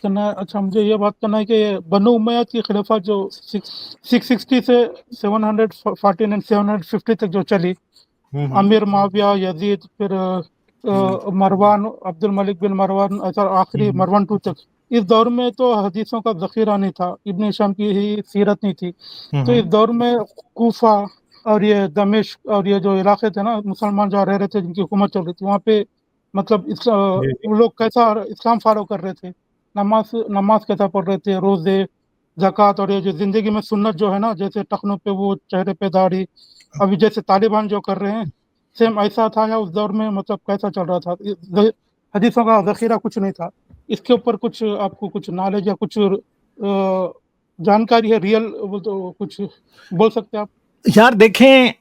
करना है, अच्छा मुझे ये बात करना है कि बनु उमैया की खिलाफत जो 660 से 714 एंड 750 तक जो चली, हम्म अमीर माविया, यजीद, फिर मरवान, अब्दुल मलिक बिन मरवान, ऐसा आखिरी मरवान टू तक। इस दौर में तो हदीसों का जखीरा नहीं था, इब्न हिशाम की ही सीरत नहीं थी। तो इस दौर में कूफा और ये दमिश्क और ये जो इलाके थे ना, मुसलमान जहाँ रह रहे थे, जिनकी हुकूमत चल रही थी वहाँ पे, मतलब जी जी वो लोग कैसा इस्लाम फॉलो कर रहे थे, नमाज नमाज कैसा पढ़ रहे थे, रोजे, ज़कात, और ये जो जिंदगी में सुन्नत जो है ना, जैसे टखनों पे वो, चेहरे पे दाढ़ी, अभी जैसे तालिबान जो कर रहे हैं, सेम ऐसा था या उस दौर में मतलब कैसा चल रहा था? हदीसों का जखीरा कुछ नहीं था। इसके ऊपर कुछ आपको कुछ नॉलेज या कुछ जानकारी है रियल, वो तो कुछ बोल सकते हैं आप? यार देखें,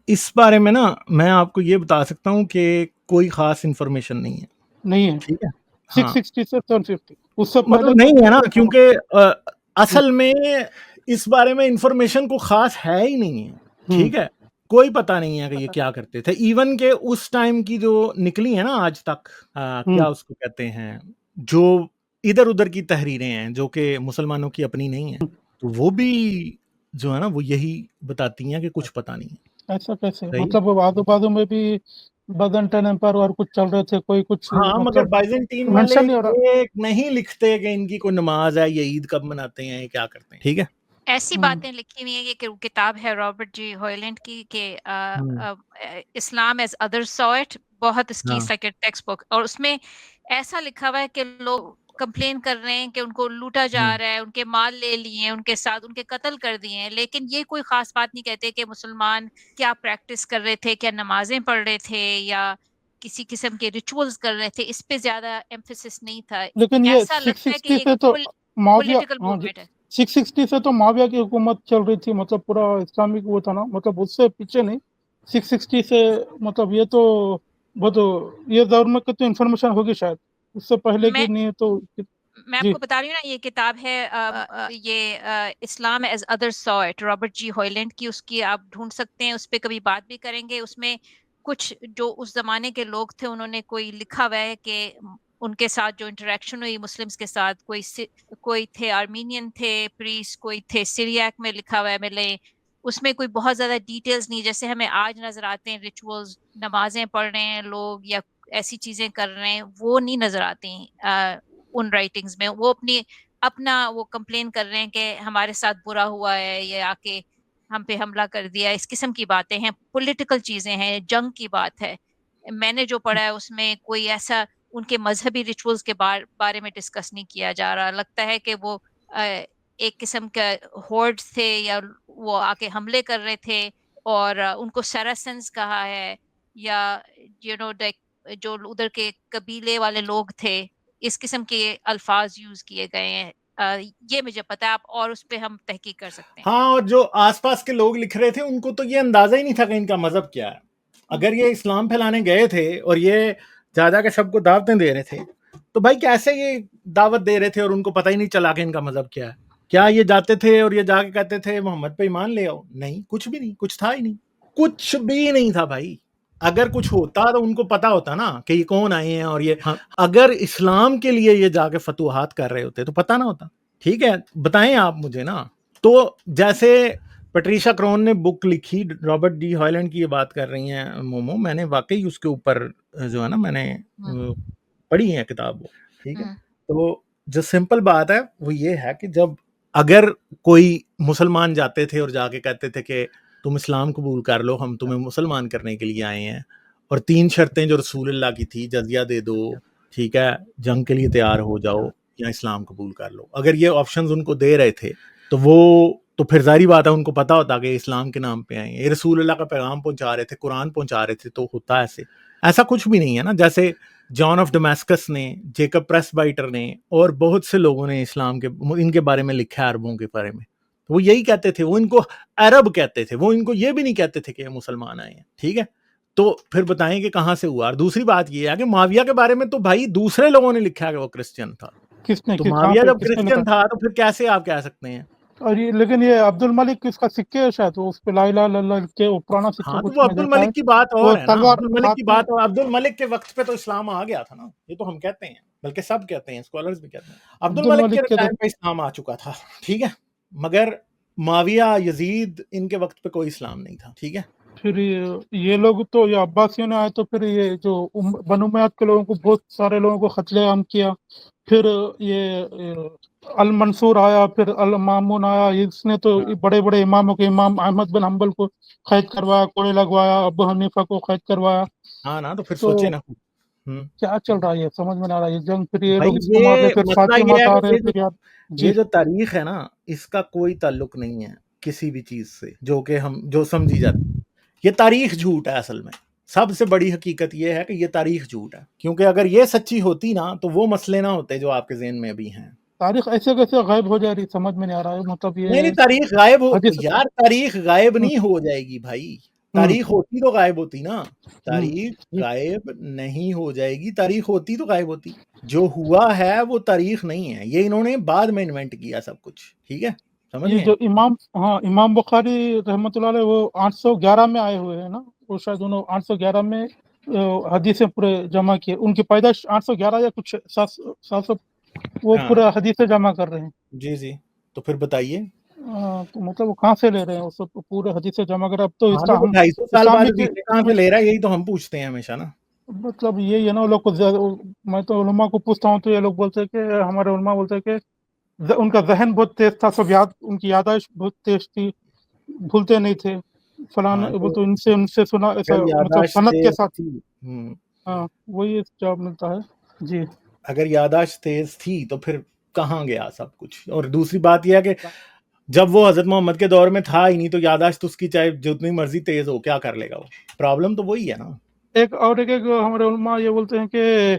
इस बारे में ना मैं आपको ये बता सकता हूँ कि कोई खास इंफॉर्मेशन नहीं है। नहीं है। ठीक है। हाँ, 660 से 750, उससे पहले मतलब कुछ नहीं है ना, इंफॉर्मेशन? क्योंकि जी। असल में इस बारे में इंफॉर्मेशन को खास है ही नहीं है। हम्म। ठीक है। कोई पता नहीं है कि ये क्या करते थे, इवन के उस टाइम की जो निकली है ना आज तक, हम्म। क्या उसको कहते हैं, जो इधर उधर की तहरीरें हैं जो कि मुसलमानों की अपनी नहीं है, तो वो भी जो है ना वो यही बताती हैं कि कुछ पता नहीं है। ऐसा कैसे? सही है। मतलब वो आजू बाजू में भी बदनटन एम्पायर और कुछ चल रहे थे, कोई कुछ हाँ, मगर मतलब बाइजेंटीन वाले मेंशन नहीं हो रहा? ये नहीं लिखते कि इनकी कोई नमाज है, ये ईद कब मनाते हैं, ये क्या करते हैं। ठीक है। ऐसी हम्म। बातें लिखी हुई है, ये किताब है रॉबर्ट जी हॉयलैंड की कि hmm, Islam as other saw it, बहुत इसकी हाँ लाइक टेक्स्ट बुक, और उसमें ऐसा लिखा हुआ है कि लोग कंप्लेन कर रहे हैं कि उनको लूटा जा हम्म, रहा है, उनके माल ले लिए हैं, उनके साथ उनके कत्ल कर दिए हैं, लेकिन ये कोई खास बात नहीं कहते कि मुसलमान क्या प्रैक्टिस कर रहे थे, क्या नमाजें पढ़ रहे थे या किसी किस्म के रिचुअल्स कर रहे थे, इस पे ज्यादा एम्फेसिस नहीं था। लेकिन ये ऐसा सिक्स लगता है कि सिक्सटी ये से तो माविया, पॉलिटिकल हाँ जी, मूवमेंट है। 660 से तो माविया की हुकूमत चल रही थी, मतलब पूरा इस्लामिक वो था ना, मतलब उससे पीछे नहीं। 660 से मतलब ये तो वो तो ये दौर में कितनी इंफॉर्मेशन होगी शायद, उससे पहले की मैं नहीं है तो। मैं जी। आपको बता रही हूँ ना, ये किताब है ये Islam as other saw it, Robert G Højlund की, उसकी आप ढूंढ सकते हैं, उस पे कभी बात भी करेंगे। उसमें कुछ जो उस जमाने के लोग थे उन्होंने कोई लिखा हुआ है कि उनके साथ जो इंटरेक्शन हुई मुस्लिम्स के साथ, कोई थे आर्मीनियन थे प्रीस्ट, कोई थे सिरियाक में लिखा हुआ है मिले। उसमें कोई बहुत ज्यादा डिटेल्स नहीं, जैसे हमें आज नजर आते हैं रिचुअल्स, नमाजें पढ़ रहे हैं लोग या ऐसी चीजें कर रहे हैं, वो नहीं नजर आती उन राइटिंग्स में। वो अपना वो कंप्लेन कर रहे हैं कि हमारे साथ बुरा हुआ है, ये आके हम पे हमला कर दिया, इस किस्म की बातें हैं, पॉलिटिकल चीजें हैं, जंग की बात है। मैंने जो पढ़ा है उसमें कोई ऐसा उनके मजहबी रिचुअल्स के बारे में डिस्कस नहीं किया जा रहा। लगता है कि वो एक किस्म का होर्ड्स थे या वो आके हमले कर रहे थे, और उनको सरासन्स कहा है, या जो उधर के कबीले वाले लोग थे, इस किस्म के अल्फाज यूज किए गए हैं। ये मुझे पता है, आप और उस पे हम तहकीक कर सकते हैं। हाँ, और जो आसपास के लोग लिख रहे थे उनको तो ये अंदाजा ही नहीं था कि इनका मजहब क्या है। अगर ये इस्लाम फैलाने गए थे और ये जा जा के सबको दावतें दे रहे थे, तो भाई कैसे ये दावत दे रहे थे और उनको पता ही नहीं चला कि इनका मजहब क्या है? क्या ये जाते थे और ये जाके कहते थे मोहम्मद पे ईमान ले आओ? नहीं, कुछ भी नहीं, कुछ था ही नहीं, कुछ भी नहीं था भाई। अगर कुछ होता तो उनको पता होता ना कि ये कौन आए हैं, और ये हाँ, अगर इस्लाम के लिए ये जाके फतुहात कर रहे होते तो पता ना होता। ठीक है, बताएं आप मुझे ना। तो जैसे पेट्रिशा क्रॉन ने बुक लिखी, रॉबर्ट डी हॉयलैंड की ये बात कर रही हैं मोमो, मैंने वाकई उसके ऊपर जो है ना मैंने पढ़ी है किताब वो। ठीक है। तो जो सिंपल बात है वो ये है कि जब अगर कोई मुसलमान जाते थे और जाके कहते थे कि तुम इस्लाम कबूल कर लो, हम तुम्हें मुसलमान करने के लिए आए हैं, और 3 शर्तें जो रसूलुल्लाह की थी, जजिया दे दो, ठीक है, जंग के लिए तैयार हो जाओ, या इस्लाम कबूल कर लो, अगर ये ऑप्शंस उनको दे रहे थे तो वो तो फिर जाहिर बात है उनको पता होता कि इस्लाम के नाम पे आए हैं, ये रसूलुल्लाह का पैगाम पहुंचा रहे थे, कुरान पहुंचा रहे थे, तो होता ऐसे। ऐसा कुछ भी नहीं है ना। जैसे जॉन ऑफ डमस्कस ने, जेकब प्रेसबाइटर ने और बहुत से लोगों ने इस्लाम के इनके बारे में लिखा है, अरबों के बारे में, तो वो यही कहते थे, वो इनको अरब कहते थे, वो इनको ये भी नहीं कहते थे कि ये मुसलमान आए हैं। ठीक है। तो फिर बताएं कि कहां से हुआ। और दूसरी बात ये है कि माविया के बारे में तो भाई दूसरे लोगों ने लिखा है कि वो क्रिश्चियन था। किसने तो कहाँ माविया पे जब किसने लिखा? क्रिश्चियन था तो फिर कैसे आप कह सकते हैं? और ये लेकिन ये अब्दुल मलिक इसका सिक्के है शायद, तो उस पे ला इलाहा इल्लल्लाह के वो पुराना सिक्का हाँ, तो कुछ वो में अब्दुल देखा है, मलिक की बात वो और है ना, तलवार अब्दुल मलिक हाथ की में। बात और अब्दुल मलिक के वक्त पे तो इस्लाम आ गया था ना, ये तो हम कहते हैं, बल्कि सब कहते हैं, स्कॉलर्स भी कहते हैं। अब्दुल अब्दुल मलिक के मलिक के तो टाइम पे इस्लाम आ चुका था, ठीक है, मगर माविया, यजीद, इनके वक्त पे कोई इस्लाम नहीं था, ठीक है। फिर ये लोग तो, ये अब्बासियों ने आए तो फिर ये जो बनु उमय्यद के लोगों को, बहुत सारे लोगों को कत्लेआम किया। फिर ये अल मंसूर आया, फिर अल मामून आया, इसने तो हाँ, बड़े बड़े इमामों के, इमाम अहमद बिन हम्बल को कैद करवाया, कोड़े लगवाया, अबू हनीफा को कैद करवाया। हाँ ना, तो फिर तो सोचे ना। हम्म। क्या चल रहा है, ये समझ में नहीं आ रहा है, ये जंग, फिर ये भाई लोग इसको मार रहे, ये फिर मसला ये फातिमा है आ कि रहे, फिर यार। ये जी। जो तारीख है ना, इसका कोई ताल्लुक नहीं है किसी भी चीज से जो कि हम जो समझी जाती है। ये तारीख झूठ है असल में। सबसे बड़ी हकीकत ये है कि ये तारीख झूठ है, क्योंकि अगर ये सच्ची होती ना तो वो मसले ना होते जो आपके ज़हन में अभी हैं। तारीख ऐसे कैसे गायब हो जा रही, समझ में नहीं आ रहा है, मतलब नहीं नहीं, ये तारीख गायब हो हदीस। यार, तारीख गायब हम्म, नहीं हो जाएगी भाई। हम्म, तारीख होती तो गायब होती ना। हम्म, तारीख ये गायब नहीं हो जाएगी, तारीख होती तो गायब होती। जो हुआ है वो तारीख नहीं है, ये इन्होंने बाद में इन्वेंट किया सब कुछ, ठीक है, समझ ये गए। जो इमाम, हाँ, इमाम बुखारी रहमतुल्लाह अलैह, वो 811 में आए हुए हैं ना, वो शायद उन्होंने 811 में हदीसें पूरे जमा किए, उनकी पैदाइश 811 या कुछ 700, वो हाँ पूरा हदीसें जमा कर रहे हैं। जी जी, तो फिर बताइए। तो मतलब वो कहाँ से ले रहे हैं, वो सब पूरे हदीसें जमा कर, अब तो हाँ, इसका तो हम 250 साल बाद इस्लामी के हदीसें कहाँ से ले रहा है, यही तो हम पूछते हैं हमेशा ना। मतलब यही है ना, वो लोग को मैं तो उलमा को पूछता हूँ तो ये लोग बोलते हैं कि, हमारे उलमा बोलते हैं कि उनका जहन बहुत तेज था, सब याद, उनकी याददाश्त बहुत तेज थी, भूलते नहीं थे, फलाने, हाँ, वो तो तो इनसे उनसे सुना, ऐसा अगर मतलब यादाश्त सनद के तेज साथ। थी, हाँ, वही जवाब मिलता है। जी। अगर यादाश्त तेज थी तो फिर कहाँ गया सब कुछ। और दूसरी बात यह है कि जब वो हजरत मोहम्मद के दौर में था ही नहीं, तो यादाश्त उसकी चाहे जितनी मर्जी तेज हो, क्या कर लेगा वो। प्रॉब्लम तो वही है ना। एक हमारे उलमा ये बोलते हैं कि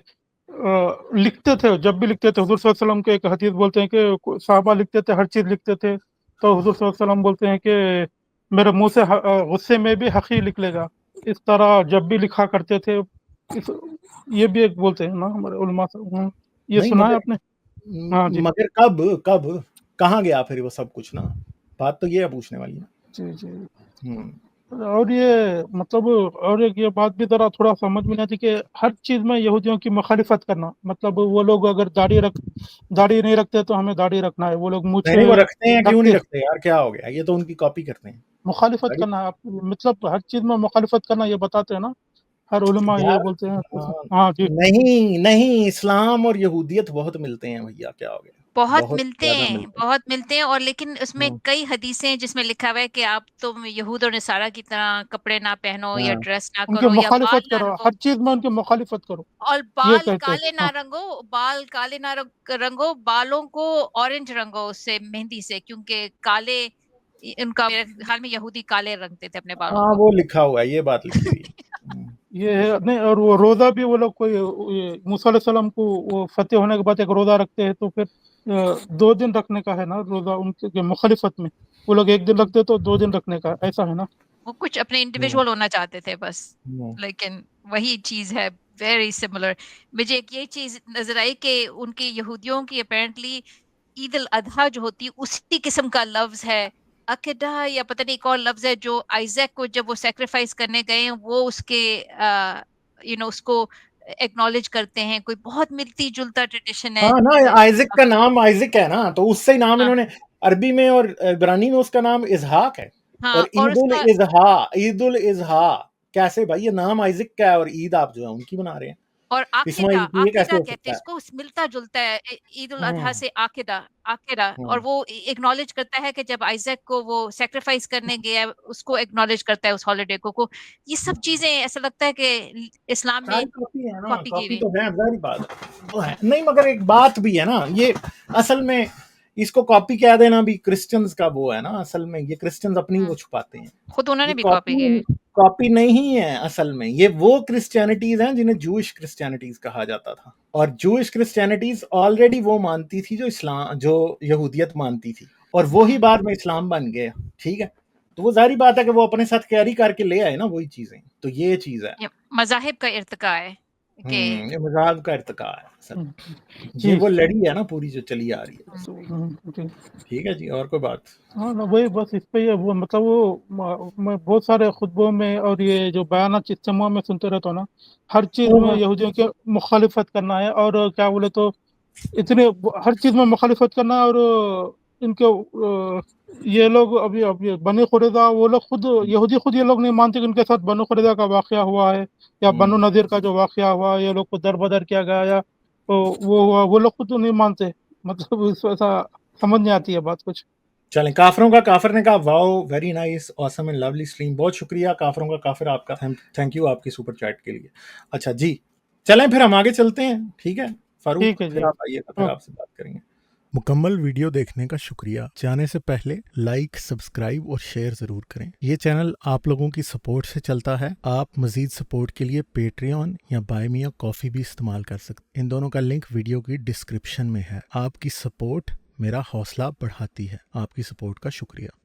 लिखते थे, जब भी लिखते थे हुजूर सल्लल्लाहु अलैहि वसल्लम के एक हदीस बोलते हैं कि साहबा लिखते थे, हर चीज लिखते थे, तो हुजूर सल्लल्लाहु अलैहि वसल्लम बोलते हैं कि मेरे मुंह से गुस्से में भी हक ही निकलेगा, इस तरह जब भी लिखा करते थे। इस ये भी एक बोलते हैं ना हमारे उलमा से। ये नहीं सुना है मगर, आपने? हाँ जी। मगर कब कब कहाँ गया फिर वो सब कुछ ना। बात तो ये है पूछने वाली ना। जी जी। हम्म। और ये मतलब, और एक ये बात भी जरा थोड़ा समझ में नहीं आती कि हर चीज में यहूदियों की मुखालिफत करना, मतलब वो लोग अगर दाढ़ी नहीं रखते तो हमें दाढ़ी रखना है, वो लोग नहीं मूछे नहीं, वो रखते हैं, क्यों नहीं रखते, रखते यार, क्या हो गया, ये तो उनकी कॉपी करते हैं। मुखालिफत अरे करना है आप, मतलब हर चीज में मुखालिफत करना, ये बताते हैं ना, हर उलमा ये यार, बोलते हैं। हाँ, हाँ जी। नहीं नहीं, इस्लाम और यहूदियत बहुत मिलते हैं भैया, क्या हो गया, बहुत ज्यादा मिलते हैं। बहुत मिलते हैं, और लेकिन उसमें हाँ कई हदीसें हैं जिसमें लिखा हुआ है कि आप तुम यहूद और नसारा की तरह कपड़े ना पहनो या हाँ, ड्रेस ना उनके करो या बाल मुखालिफत ना करो, रंगो, हर चीज में उनकी मुखालिफत करो, और ये बाल कहते हैं। काले ना हाँ रंगो, बाल काले ना रंगो, बालों को ऑरेंज रंगो उससे, मेहंदी से, क्योंकि काले, उनका मेरे ख्याल में यहूदी काले रंगते थे अपने बालों हाँ, को। वो लिखा हुआ है, ये बात लिखी हुई है। ये है नहीं, और वो रोजा भी वो लोग कोई, मूसा अलैहि सलाम को वो फतेह होने के बाद एक रोजा रखते हैं, तो फिर 2 दिन रखने का है ना रोजा, उनके मुखालिफत में वो लोग 1 दिन रखते तो 2 दिन रखने का, ऐसा है ना। वो कुछ अपने हम्म, इंडिविजुअल होना चाहते थे बस, हम्म। लेकिन वही चीज है, वेरी सिमिलर। मुझे एक ये चीज नजर आई कि उनके यहूदियों की अपेरेंटली ईद उल अजहा जो होती है उसी किस्म का लफ्ज है, अकीदा या पता नहीं एक और लफ्ज है, जो आइजैक को जब वो सेक्रीफाइस करने गए हैं, वो उसके उसको एक्नॉलेज करते हैं, कोई बहुत मिलती जुलता ट्रेडिशन है। हाँ ना, आइजक का नाम आइजक है ना, तो उससे ही नाम हाँ इन्होंने, अरबी में और इब्रानी में उसका नाम इजहाक है। हाँ, और और ईद उल उसका, इजहा, ईद उल इजहा, कैसे भाई, ये नाम आइजक का है और ईद आप जो है उनकी बना रहे हैं। और आकिदा, इस्माइल की, ये कैसे आकिदा हो कहते सकता हैं है। इसको, मिलता जुलता है ईद उल अजहा हम्म, से, आकिदा, आकिदा। और हम्म। वो एक्नॉलेज करता है कि जब आइजैक को वो सेक्रीफाइस करने गया, उसको एक्नॉलेज करता है उस हॉलिडे को ये सब चीजें ऐसा लगता है कि इस्लाम में सारी कॉपी है ना, कॉपी की कॉपी हुई। तो है, जाहिर बात है वो है नहीं, मगर एक बात भी है ना, ये असल में इसको कॉपी कह देना भी क्रिश्चियंस का वो है ना, असल में ये क्रिश्चियंस अपनी वो छुपाते हैं। खुद ये उन्होंने भी कॉपी की कॉपी हुई। कॉपी नहीं है असल में, ये वो क्रिश्चियनिटीज हैं जिन्हें जूइश क्रिश्चियनिटीज कहा जाता था। और जूइश क्रिश्चियनिटीज ऑलरेडी वो मानती थी जो इस्लाम, जो यहूदियत मानती थी, और वो ही बाद में इस्लाम बन गया, ठीक है। तो वो जारी बात है कि वो अपने साथ कैरी करके ले आए ना वही चीजें, तो ये चीज है। ये मजाहिब का इर्तिका है, कि ये मजाक का इर्तिका है असल में। जी ये वो लड़ी है ना पूरी जो चली आ रही है। जी ठीक है जी, और कोई बात? हाँ ना वही बस इस पे ही है, वो मतलब वो मैं बहुत सारे खुतबों में और ये जो बयानात इज्तिमा में सुनते रहता हूँ ना, हर चीज़ में यहूदियों की मुखालिफत करना है और क्या बोले तो इतने हर चीज़ में मुखालिफत करना है। और इनके ये लोग अभी बनी खुरैज़ा वो लोग खुद यहूदी खुद ये लोग नहीं मानते कि उनके साथ बनु खुरैज़ा का वाक़या हुआ है या बनु नज़ीर का जो वाक़या हुआ ये लोग को दर-बदर किया गया या वो हुआ, वो लोग खुद नहीं मानते। मतलब इस ऐसा समझ नहीं आती है बात कुछ। चलें, काफरों का काफिर ने कहा wow very nice awesome and lovely stream. बहुत शुक्रिया काफरों का काफिर आपका, थैंक यू आपकी सुपर चैट के लिए। अच्छा जी, चलें फिर हम आगे चलते हैं। ठीक है फारूक, ठीक है जी। फिर आप आइएगा, फिर आपसे बात करेंगे। मुकम्मल वीडियो देखने का शुक्रिया। जाने से पहले लाइक, सब्सक्राइब और शेयर जरूर करें। ये चैनल आप लोगों की सपोर्ट से चलता है। आप मजीद सपोर्ट के लिए पेट्रियन या बाय मी अ कॉफी भी इस्तेमाल कर सकते। इन दोनों का लिंक वीडियो की डिस्क्रिप्शन में है। आपकी सपोर्ट मेरा हौसला बढ़ाती है। आपकी सपोर्ट का शुक्रिया।